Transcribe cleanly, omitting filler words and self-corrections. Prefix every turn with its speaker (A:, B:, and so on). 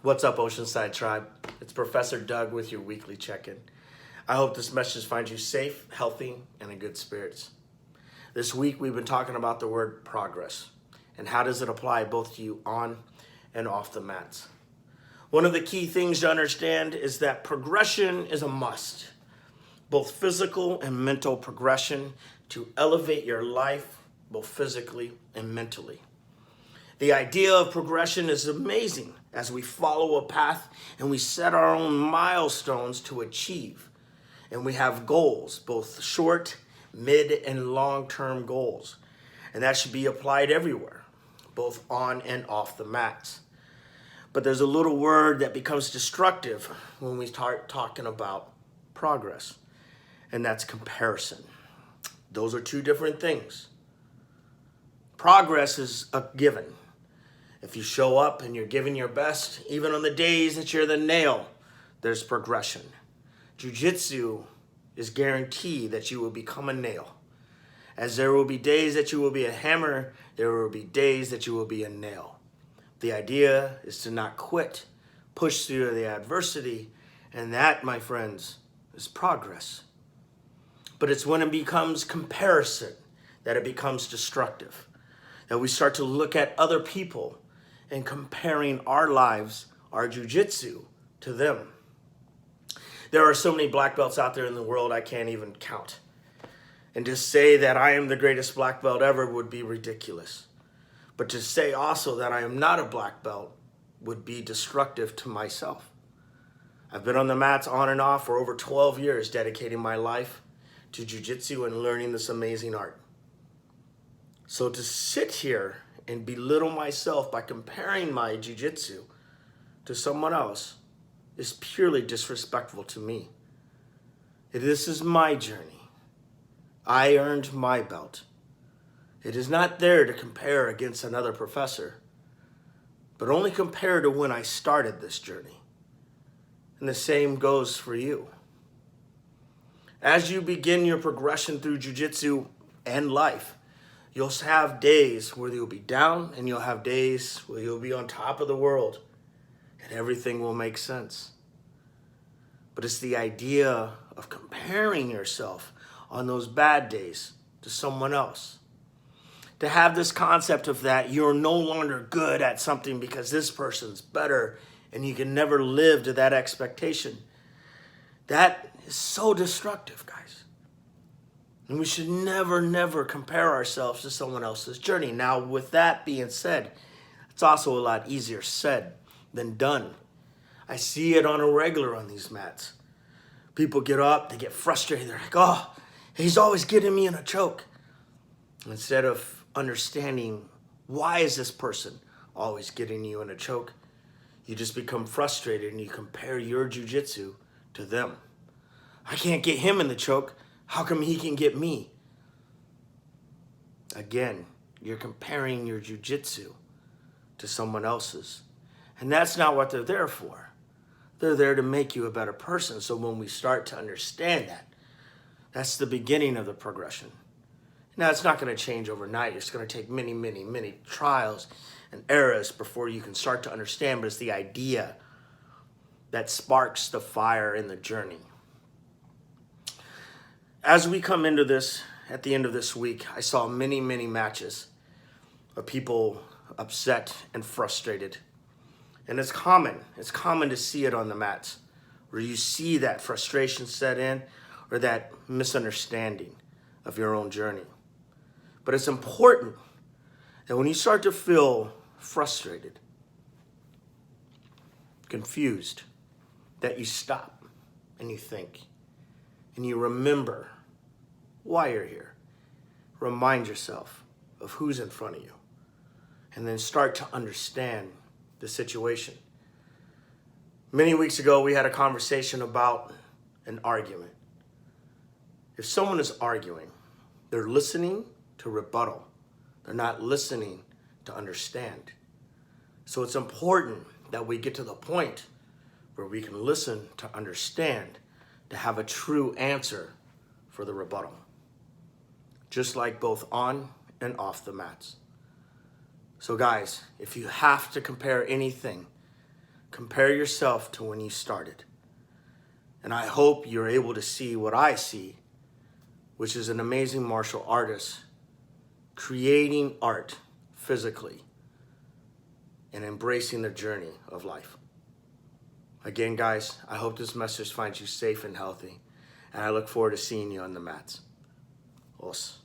A: What's up, Oceanside Tribe? It's Professor Doug with your weekly check-in. I hope this message finds you safe, healthy, and in good spirits. This week, we've been talking about the word progress and how does it apply both to you on and off the mats. One of the key things to understand is that progression is a must, both physical and mental progression to elevate your life, both physically and mentally. The idea of progression is amazing as we follow a path and we set our own milestones to achieve. And we have goals, both short, mid, and long-term goals. And that should be applied everywhere, both on and off the mats. But there's a little word that becomes destructive when we start talking about progress, and that's comparison. Those are two different things. Progress is a given. If you show up and you're giving your best, even on the days that you're the nail, there's progression. Jiu-jitsu is guaranteed that you will become a nail. As there will be days that you will be a hammer, there will be days that you will be a nail. The idea is to not quit, push through the adversity, and that, my friends, is progress. But it's when it becomes comparison that it becomes destructive. That we start to look at other people and comparing our lives, our jiu-jitsu, to them. There are so many black belts out there in the world I can't even count. And to say that I am the greatest black belt ever would be ridiculous. But to say also that I am not a black belt would be destructive to myself. I've been on the mats on and off for over 12 years, dedicating my life to jiu-jitsu and learning this amazing art. So to sit here and belittle myself by comparing my jiu-jitsu to someone else is purely disrespectful to me. This is my journey. I earned my belt. It is not there to compare against another professor, but only compare to when I started this journey. And the same goes for you. As you begin your progression through jiu-jitsu and life, you'll have days where you'll be down and you'll have days where you'll be on top of the world and everything will make sense. But it's the idea of comparing yourself on those bad days to someone else. To have this concept of that you're no longer good at something because this person's better and you can never live to that expectation. That is so destructive, guys. And we should never compare ourselves to someone else's journey. Now, with that being said, it's also a lot easier said than done. I see it on a regular on these mats. People get up, they get frustrated. They're like, oh, he's always getting me in a choke. Instead of understanding why is this person always getting you in a choke, you just become frustrated and you compare your jiu-jitsu to them. I can't get him in the choke. How come he can get me? Again, you're comparing your jiu-jitsu to someone else's. And that's not what they're there for. They're there to make you a better person. So when we start to understand that, that's the beginning of the progression. Now, it's not going to change overnight. It's going to take many trials and errors before you can start to understand. But it's the idea that sparks the fire in the journey. As we come into this, at the end of this week, I saw many matches of people upset and frustrated. And it's common to see it on the mats, where you see that frustration set in or that misunderstanding of your own journey. But it's important that when you start to feel frustrated, confused, that you stop and you think and you remember why you're here. Remind yourself of who's in front of you and then start to understand the situation. Many weeks ago, we had a conversation about an argument. If someone is arguing, they're listening to rebuttal. They're not listening to understand. So it's important that we get to the point where we can listen to understand, to have a true answer for the rebuttal. Just like both on and off the mats. So guys, if you have to compare anything, Compare yourself to when you started. And I hope you're able to see what I see, which is an amazing martial artist creating art physically and embracing the journey of life. Again, guys, I hope this message finds you safe and healthy, and I look forward to seeing you on the mats. Os.